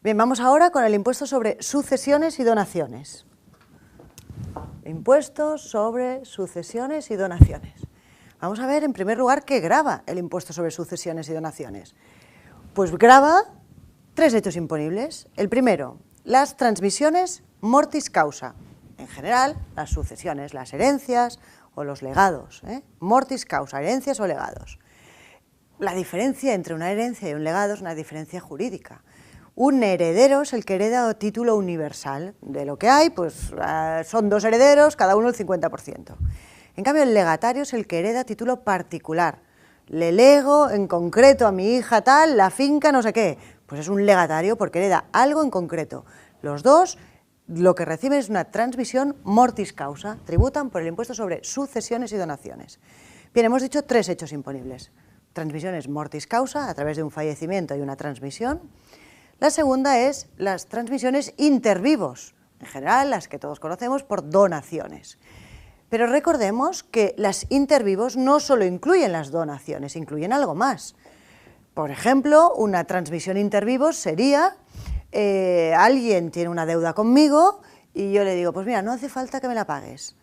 Bien, vamos ahora con el impuesto sobre sucesiones y donaciones. Impuestos sobre sucesiones y donaciones. Vamos a ver, en primer lugar, qué grava el impuesto sobre sucesiones y donaciones. Pues grava tres hechos imponibles. El primero, las transmisiones mortis causa. En general, las sucesiones, las herencias o los legados. Mortis causa, herencias o legados. La diferencia entre una herencia y un legado es una diferencia jurídica. Un heredero es el que hereda a título universal. De lo que hay, pues son dos herederos, cada uno el 50%. En cambio, el legatario es el que hereda a título particular. Le lego en concreto a mi hija tal, la finca no sé qué. Pues es un legatario porque hereda algo en concreto. Los dos lo que reciben es una transmisión mortis causa, tributan por el impuesto sobre sucesiones y donaciones. Bien, hemos dicho tres hechos imponibles. Transmisiones mortis causa, a través de un fallecimiento y una transmisión. La segunda es las transmisiones intervivos, en general las que todos conocemos por donaciones. Pero recordemos que las intervivos no solo incluyen las donaciones, incluyen algo más. Por ejemplo, una transmisión intervivos sería, alguien tiene una deuda conmigo y yo le digo, pues mira, no hace falta que me la pagues.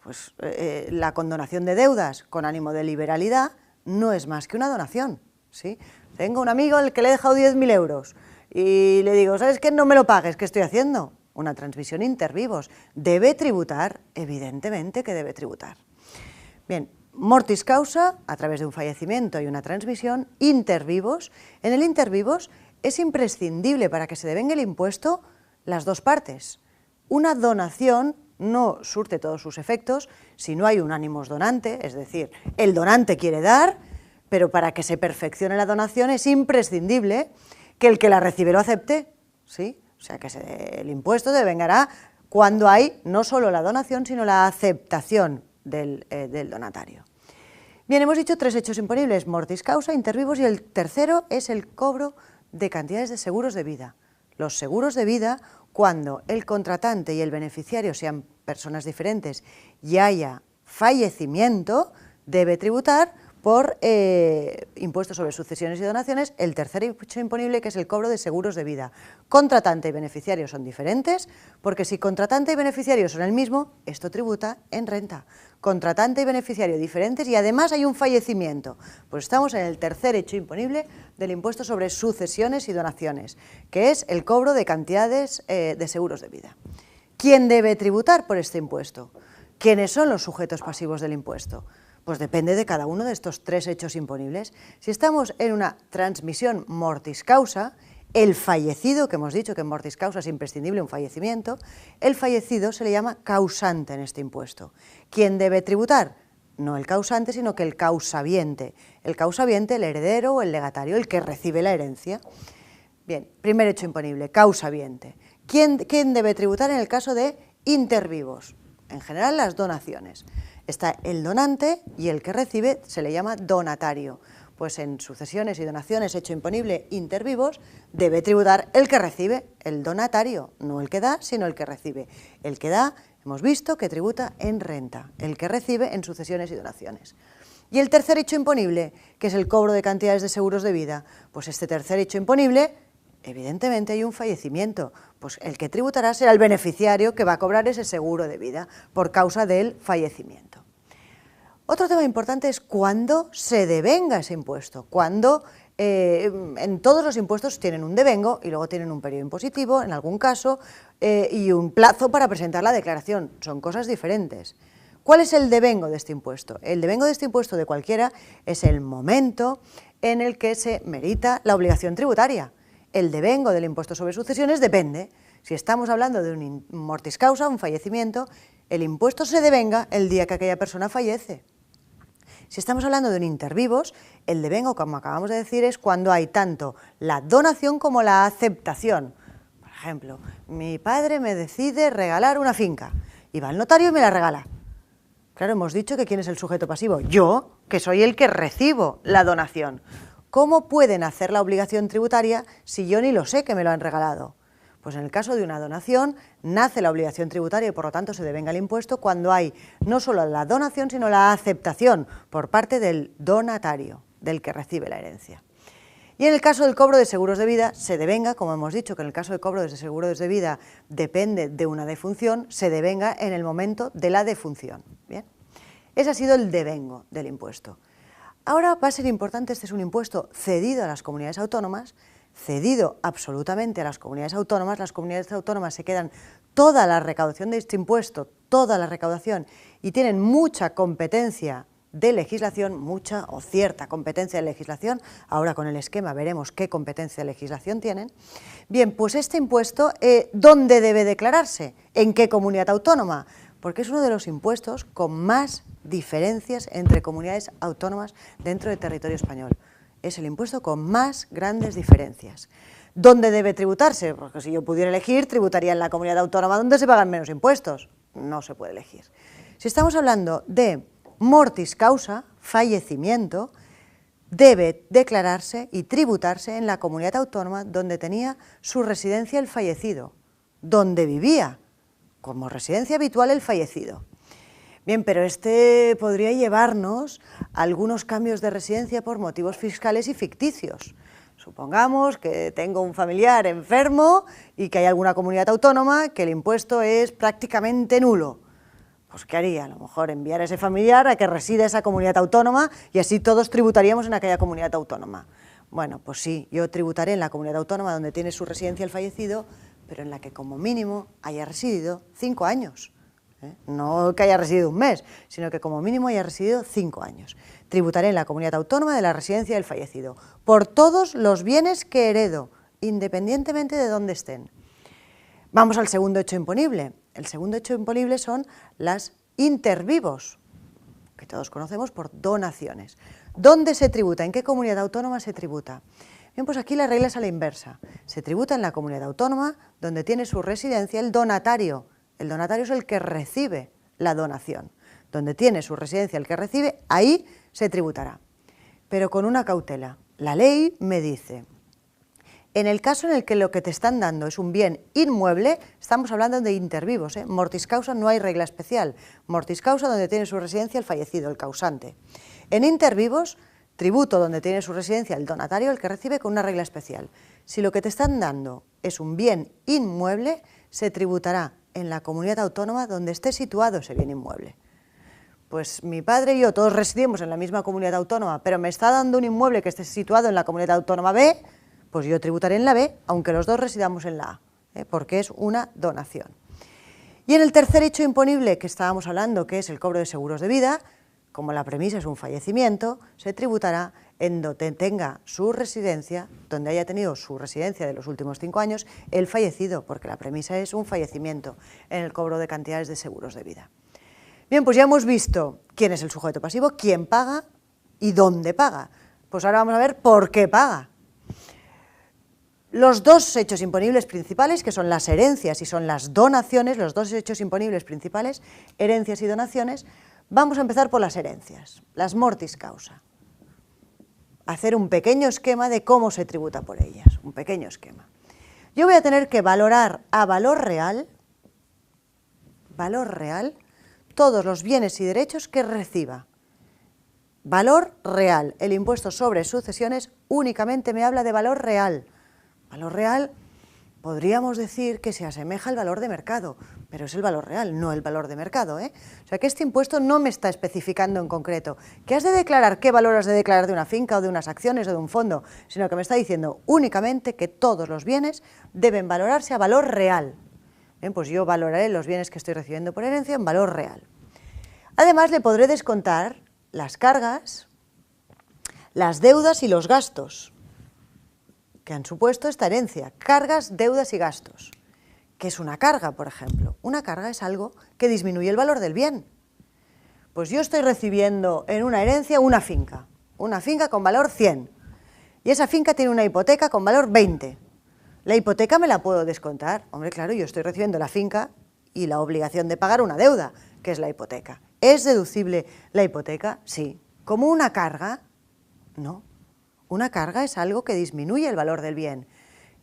Pues la condonación de deudas con ánimo de liberalidad no es más que una donación, ¿sí? Tengo un amigo al que le he dejado 10.000 euros y le digo, ¿sabes qué? No me lo pagues, ¿qué estoy haciendo? Una transmisión intervivos. ¿Debe tributar? Evidentemente que debe tributar. Bien, mortis causa, a través de un fallecimiento y una transmisión, intervivos. En el intervivos es imprescindible para que se devengue el impuesto las dos partes. Una donación no surte todos sus efectos si no hay un animus donante, es decir, el donante quiere dar, pero para que se perfeccione la donación es imprescindible que el que la recibe lo acepte, ¿sí? O sea que el impuesto devengará cuando hay no solo la donación, sino la aceptación del donatario. Bien, hemos dicho tres hechos imponibles, mortis causa, intervivos, y el tercero es el cobro de cantidades de seguros de vida. Los seguros de vida, cuando el contratante y el beneficiario sean personas diferentes y haya fallecimiento, debe tributar por impuestos sobre sucesiones y donaciones el tercer hecho imponible, que es el cobro de seguros de vida. Contratante y beneficiario son diferentes, porque si contratante y beneficiario son el mismo, esto tributa en renta. Contratante y beneficiario diferentes y además hay un fallecimiento. Pues estamos en el tercer hecho imponible del impuesto sobre sucesiones y donaciones, que es el cobro de cantidades de seguros de vida. ¿Quién debe tributar por este impuesto? ¿Quiénes son los sujetos pasivos del impuesto? Pues depende de cada uno de estos tres hechos imponibles. Si estamos en una transmisión mortis causa, el fallecido, que hemos dicho que en mortis causa es imprescindible un fallecimiento, el fallecido se le llama causante en este impuesto. ¿Quién debe tributar? No el causante, sino que el causaviente. El causaviente, el heredero o el legatario, el que recibe la herencia. Bien, primer hecho imponible, causaviente. ¿Quién debe tributar en el caso de intervivos? En general, las donaciones. Está el donante y el que recibe se le llama donatario. Pues en sucesiones y donaciones, hecho imponible intervivos, debe tributar el que recibe, el donatario, no el que da, sino el que recibe. El que da, hemos visto que tributa en renta, el que recibe en sucesiones y donaciones. Y el tercer hecho imponible, que es el cobro de cantidades de seguros de vida, pues este tercer hecho imponible, evidentemente hay un fallecimiento, pues el que tributará será el beneficiario que va a cobrar ese seguro de vida por causa del fallecimiento. Otro tema importante es cuándo se devenga ese impuesto, cuándo en todos los impuestos tienen un devengo y luego tienen un periodo impositivo, en algún caso, y un plazo para presentar la declaración, son cosas diferentes. ¿Cuál es el devengo de este impuesto? El devengo de este impuesto de cualquiera es el momento en el que se merita la obligación tributaria. El devengo del impuesto sobre sucesiones depende. Si estamos hablando de un mortis causa, un fallecimiento, el impuesto se devenga el día que aquella persona fallece. Si estamos hablando de un intervivos, el devengo, como acabamos de decir, es cuando hay tanto la donación como la aceptación. Por ejemplo, mi padre me decide regalar una finca y va al notario y me la regala. Claro, hemos dicho que ¿quién es el sujeto pasivo? Yo, que soy el que recibo la donación. ¿Cómo pueden hacer la obligación tributaria si yo ni lo sé que me lo han regalado? Pues en el caso de una donación nace la obligación tributaria y por lo tanto se devenga el impuesto cuando hay no solo la donación sino la aceptación por parte del donatario, del que recibe la herencia. Y en el caso del cobro de seguros de vida, se devenga, como hemos dicho, que en el caso del cobro de seguros de vida depende de una defunción, se devenga en el momento de la defunción. Bien, ese ha sido el devengo del impuesto. Ahora va a ser importante, este es un impuesto cedido a las comunidades autónomas, cedido absolutamente a las comunidades autónomas se quedan toda la recaudación de este impuesto, toda la recaudación, y tienen mucha competencia de legislación, mucha o cierta competencia de legislación, ahora con el esquema veremos qué competencia de legislación tienen. Bien, pues este impuesto, ¿dónde debe declararse? ¿En qué comunidad autónoma? Porque es uno de los impuestos con más diferencias entre comunidades autónomas dentro del territorio español. Es el impuesto con más grandes diferencias. ¿Dónde debe tributarse? Porque si yo pudiera elegir, tributaría en la comunidad autónoma donde se pagan menos impuestos. No se puede elegir. Si estamos hablando de mortis causa, fallecimiento, debe declararse y tributarse en la comunidad autónoma donde tenía su residencia el fallecido, donde vivía como residencia habitual el fallecido. Bien, pero este podría llevarnos a algunos cambios de residencia por motivos fiscales y ficticios. Supongamos que tengo un familiar enfermo y que hay alguna comunidad autónoma que el impuesto es prácticamente nulo. Pues ¿qué haría? A lo mejor enviar a ese familiar a que resida esa comunidad autónoma y así todos tributaríamos en aquella comunidad autónoma. Bueno, pues sí, yo tributaré en la comunidad autónoma donde tiene su residencia el fallecido, pero en la que como mínimo haya residido 5 años. No que haya residido un mes, sino que como mínimo haya residido 5 años. Tributaré en la comunidad autónoma de la residencia del fallecido, por todos los bienes que heredo, independientemente de dónde estén. Vamos al segundo hecho imponible. El segundo hecho imponible son las intervivos, que todos conocemos por donaciones. ¿Dónde se tributa? ¿En qué comunidad autónoma se tributa? Bien, pues aquí la regla es a la inversa. Se tributa en la comunidad autónoma donde tiene su residencia el donatario. El donatario es el que recibe la donación. Donde tiene su residencia el que recibe, ahí se tributará. Pero con una cautela. La ley me dice, en el caso en el que lo que te están dando es un bien inmueble, estamos hablando de intervivos, mortis causa no hay regla especial. Mortis causa donde tiene su residencia el fallecido, el causante. En intervivos, tributo donde tiene su residencia el donatario, el que recibe, con una regla especial. Si lo que te están dando es un bien inmueble, se tributará en la comunidad autónoma donde esté situado ese bien inmueble. Pues mi padre y yo todos residimos en la misma comunidad autónoma, pero me está dando un inmueble que esté situado en la comunidad autónoma B, pues yo tributaré en la B, aunque los dos residamos en la A, porque es una donación. Y en el tercer hecho imponible que estábamos hablando, que es el cobro de seguros de vida, como la premisa es un fallecimiento, se tributará en donde tenga su residencia, donde haya tenido su residencia de los últimos 5 años, el fallecido, porque la premisa es un fallecimiento en el cobro de cantidades de seguros de vida. Bien, pues ya hemos visto quién es el sujeto pasivo, quién paga y dónde paga. Pues ahora vamos a ver por qué paga. Los dos hechos imponibles principales, que son las herencias y son las donaciones, los dos hechos imponibles principales, herencias y donaciones, vamos a empezar por las herencias, las mortis causa. Hacer un pequeño esquema de cómo se tributa por ellas, un pequeño esquema. Yo voy a tener que valorar a valor real, todos los bienes y derechos que reciba. Valor real. El impuesto sobre sucesiones únicamente me habla de valor real. Valor real, podríamos decir que se asemeja al valor de mercado, pero es el valor real, no el valor de mercado, O sea que este impuesto no me está especificando en concreto que has de declarar, qué valor has de declarar de una finca o de unas acciones o de un fondo, sino que me está diciendo únicamente que todos los bienes deben valorarse a valor real. Bien, pues yo valoraré los bienes que estoy recibiendo por herencia en valor real. Además, le podré descontar las cargas, las deudas y los gastos que han supuesto esta herencia, cargas, deudas y gastos. ¿Qué es una carga, por ejemplo? Una carga es algo que disminuye el valor del bien. Pues yo estoy recibiendo en una herencia una finca con valor 100, y esa finca tiene una hipoteca con valor 20. ¿La hipoteca me la puedo descontar? Hombre, claro, yo estoy recibiendo la finca y la obligación de pagar una deuda, que es la hipoteca. ¿Es deducible la hipoteca? Sí. ¿Como una carga? No. Una carga es algo que disminuye el valor del bien.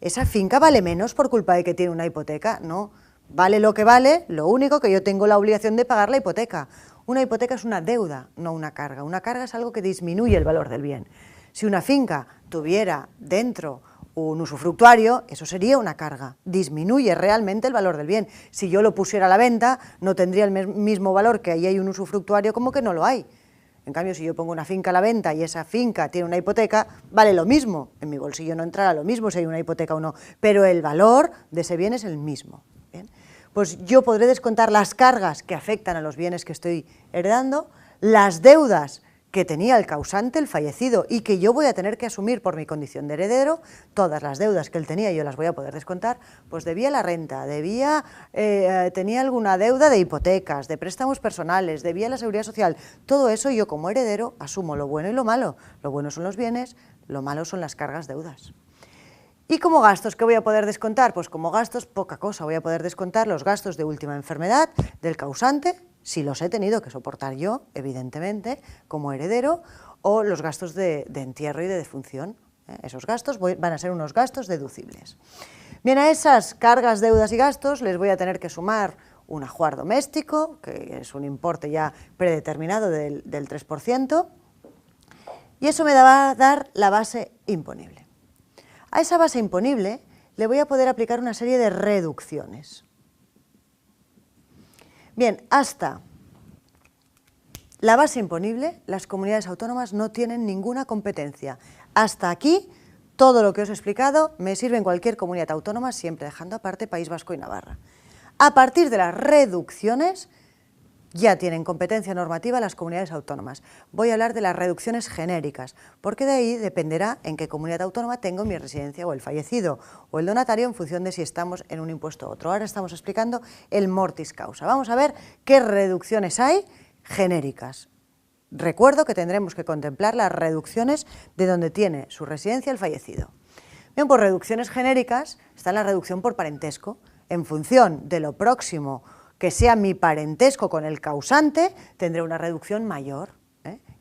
¿Esa finca vale menos por culpa de que tiene una hipoteca? No. Vale lo que vale, lo único que yo tengo la obligación de pagar la hipoteca. Una hipoteca es una deuda, no una carga. Una carga es algo que disminuye el valor del bien. Si una finca tuviera dentro un usufructuario, eso sería una carga, disminuye realmente el valor del bien. Si yo lo pusiera a la venta, no tendría el mismo valor que ahí hay un usufructuario como que no lo hay. En cambio, si yo pongo una finca a la venta y esa finca tiene una hipoteca, vale lo mismo. En mi bolsillo no entrará lo mismo si hay una hipoteca o no, pero el valor de ese bien es el mismo. ¿Bien? Pues yo podré descontar las cargas que afectan a los bienes que estoy heredando, las deudas que tenía el causante, el fallecido, y que yo voy a tener que asumir por mi condición de heredero. Todas las deudas que él tenía yo las voy a poder descontar, pues debía la renta, tenía alguna deuda de hipotecas, de préstamos personales, debía la seguridad social. Todo eso yo como heredero asumo lo bueno y lo malo. Lo bueno son los bienes, lo malo son las cargas deudas. ¿Y como gastos qué voy a poder descontar? Pues como gastos poca cosa, voy a poder descontar los gastos de última enfermedad del causante, si los he tenido que soportar yo, evidentemente, como heredero, o los gastos de entierro y de defunción. Esos gastos van a ser unos gastos deducibles. Bien, a esas cargas, deudas y gastos les voy a tener que sumar un ajuar doméstico, que es un importe ya predeterminado del 3%, y eso me va a dar la base imponible. A esa base imponible le voy a poder aplicar una serie de reducciones. Bien, hasta la base imponible, las comunidades autónomas no tienen ninguna competencia. Hasta aquí, todo lo que os he explicado me sirve en cualquier comunidad autónoma, siempre dejando aparte País Vasco y Navarra. A partir de las reducciones, ya tienen competencia normativa las comunidades autónomas. Voy a hablar de las reducciones genéricas, porque de ahí dependerá en qué comunidad autónoma tengo mi residencia o el fallecido o el donatario en función de si estamos en un impuesto u otro. Ahora estamos explicando el mortis causa. Vamos a ver qué reducciones hay genéricas. Recuerdo que tendremos que contemplar las reducciones de donde tiene su residencia el fallecido. Bien, por reducciones genéricas está la reducción por parentesco. En función de lo próximo que sea mi parentesco con el causante, tendré una reducción mayor,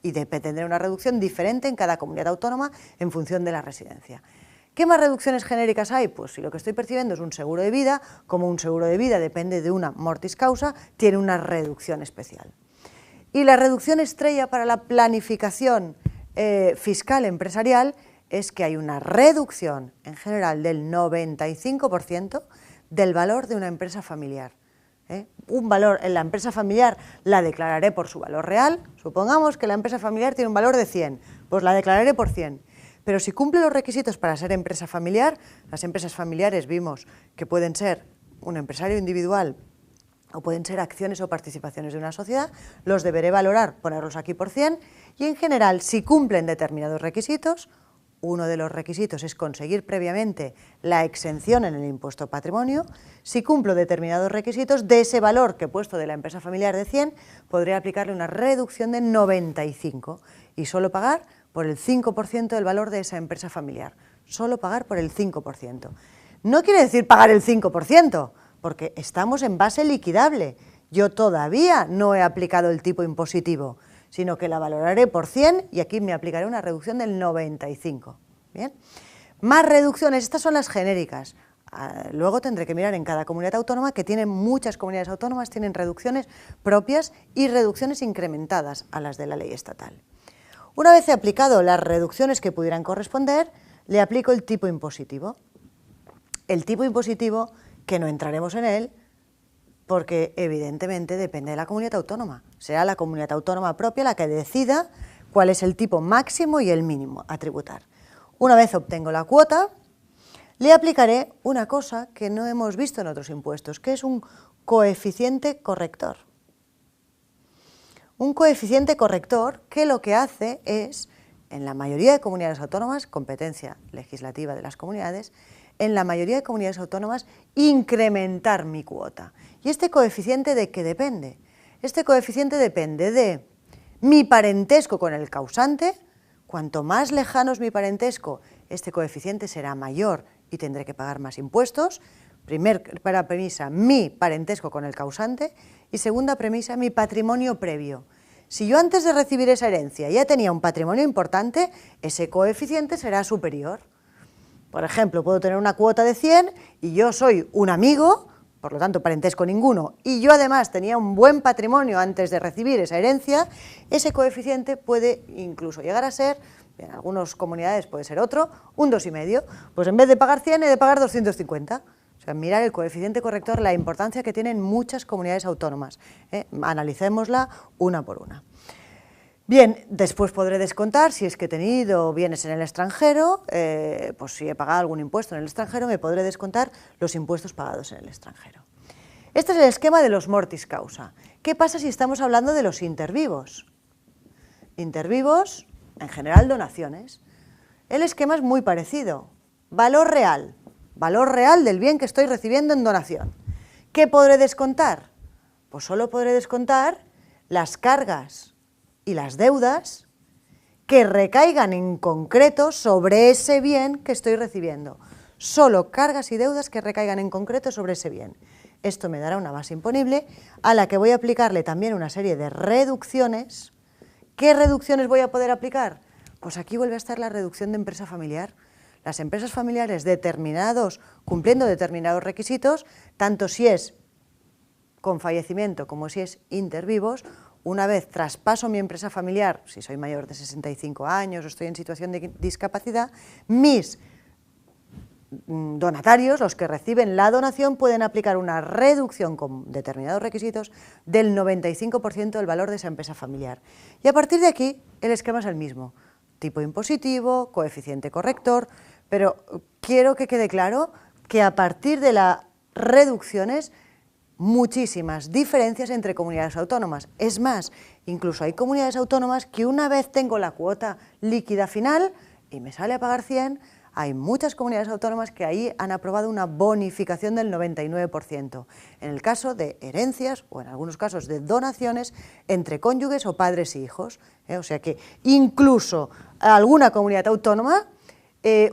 y tendré una reducción diferente en cada comunidad autónoma en función de la residencia. ¿Qué más reducciones genéricas hay? Pues si lo que estoy percibiendo es un seguro de vida, como un seguro de vida depende de una mortis causa, tiene una reducción especial. Y la reducción estrella para la planificación fiscal empresarial es que hay una reducción en general del 95% del valor de una empresa familiar. Un valor en la empresa familiar la declararé por su valor real. Supongamos que la empresa familiar tiene un valor de 100, pues la declararé por 100. Pero si cumple los requisitos para ser empresa familiar, las empresas familiares vimos que pueden ser un empresario individual o pueden ser acciones o participaciones de una sociedad, los deberé valorar, ponerlos aquí por 100, y en general, si cumplen determinados requisitos, uno de los requisitos es conseguir previamente la exención en el impuesto patrimonio. Si cumplo determinados requisitos, de ese valor que he puesto de la empresa familiar de 100, podré aplicarle una reducción de 95 y solo pagar por el 5% del valor de esa empresa familiar. Solo pagar por el 5%. No quiere decir pagar el 5%, porque estamos en base liquidable. Yo todavía no he aplicado el tipo impositivo, sino que la valoraré por 100 y aquí me aplicaré una reducción del 95. ¿Bien? Más reducciones, estas son las genéricas. Luego tendré que mirar en cada comunidad autónoma, que tienen muchas comunidades autónomas, tienen reducciones propias y reducciones incrementadas a las de la ley estatal. Una vez he aplicado las reducciones que pudieran corresponder, le aplico el tipo impositivo. El tipo impositivo, que no entraremos en él, porque evidentemente depende de la comunidad autónoma. Será la comunidad autónoma propia la que decida cuál es el tipo máximo y el mínimo a tributar. Una vez obtengo la cuota, le aplicaré una cosa que no hemos visto en otros impuestos, que es un coeficiente corrector. Un coeficiente corrector que lo que hace es, en la mayoría de comunidades autónomas, competencia legislativa de las comunidades, en la mayoría de comunidades autónomas, incrementar mi cuota. ¿Y este coeficiente de qué depende? Este coeficiente depende de mi parentesco con el causante. Cuanto más lejano es mi parentesco, este coeficiente será mayor y tendré que pagar más impuestos. Primera premisa, mi parentesco con el causante, y segunda premisa, mi patrimonio previo. Si yo antes de recibir esa herencia ya tenía un patrimonio importante, ese coeficiente será superior. Por ejemplo, puedo tener una cuota de 100 y yo soy un amigo, por lo tanto parentesco ninguno, y yo además tenía un buen patrimonio antes de recibir esa herencia, ese coeficiente puede incluso llegar a ser En algunas comunidades puede ser otro, un 2,5. Pues en vez de pagar 100 he de pagar 250. O sea, mirar el coeficiente corrector, la importancia que tienen muchas comunidades autónomas. Analicémosla una por una. Bien, después podré descontar, si es que he tenido bienes en el extranjero, pues si he pagado algún impuesto en el extranjero, me podré descontar los impuestos pagados en el extranjero. Este es el esquema de los mortis causa. ¿Qué pasa si estamos hablando de los intervivos? Intervivos, en general donaciones. El esquema es muy parecido. Valor real del bien que estoy recibiendo en donación. ¿Qué podré descontar? Pues solo podré descontar las cargas y las deudas que recaigan en concreto sobre ese bien que estoy recibiendo. Solo cargas y deudas que recaigan en concreto sobre ese bien. Esto me dará una base imponible a la que voy a aplicarle también una serie de reducciones. ¿Qué reducciones voy a poder aplicar? Pues aquí vuelve a estar la reducción de empresa familiar. Las empresas familiares cumpliendo determinados requisitos, tanto si es con fallecimiento como si es intervivos, una vez traspaso mi empresa familiar, si soy mayor de 65 años o estoy en situación de discapacidad, mis donatarios, los que reciben la donación, pueden aplicar una reducción con determinados requisitos del 95% del valor de esa empresa familiar. Y a partir de aquí, el esquema es el mismo. Tipo impositivo, coeficiente corrector, pero quiero que quede claro que a partir de las reducciones, muchísimas diferencias entre comunidades autónomas. Es más, incluso hay comunidades autónomas que una vez tengo la cuota líquida final y me sale a pagar 100, hay muchas comunidades autónomas que ahí han aprobado una bonificación del 99%, en el caso de herencias o en algunos casos de donaciones entre cónyuges o padres y hijos. O sea que incluso alguna comunidad autónoma,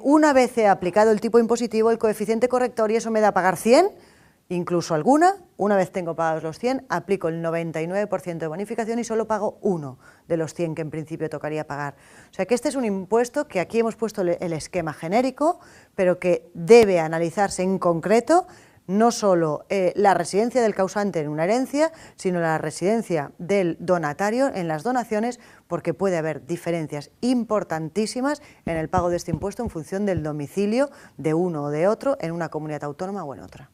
una vez he aplicado el tipo impositivo, el coeficiente corrector y eso me da a pagar 100, incluso una vez tengo pagados los 100, aplico el 99% de bonificación y solo pago 1 de los 100 que en principio tocaría pagar. O sea que este es un impuesto que aquí hemos puesto el esquema genérico, pero que debe analizarse en concreto no solo la residencia del causante en una herencia, sino la residencia del donatario en las donaciones, porque puede haber diferencias importantísimas en el pago de este impuesto en función del domicilio de uno o de otro en una comunidad autónoma o en otra.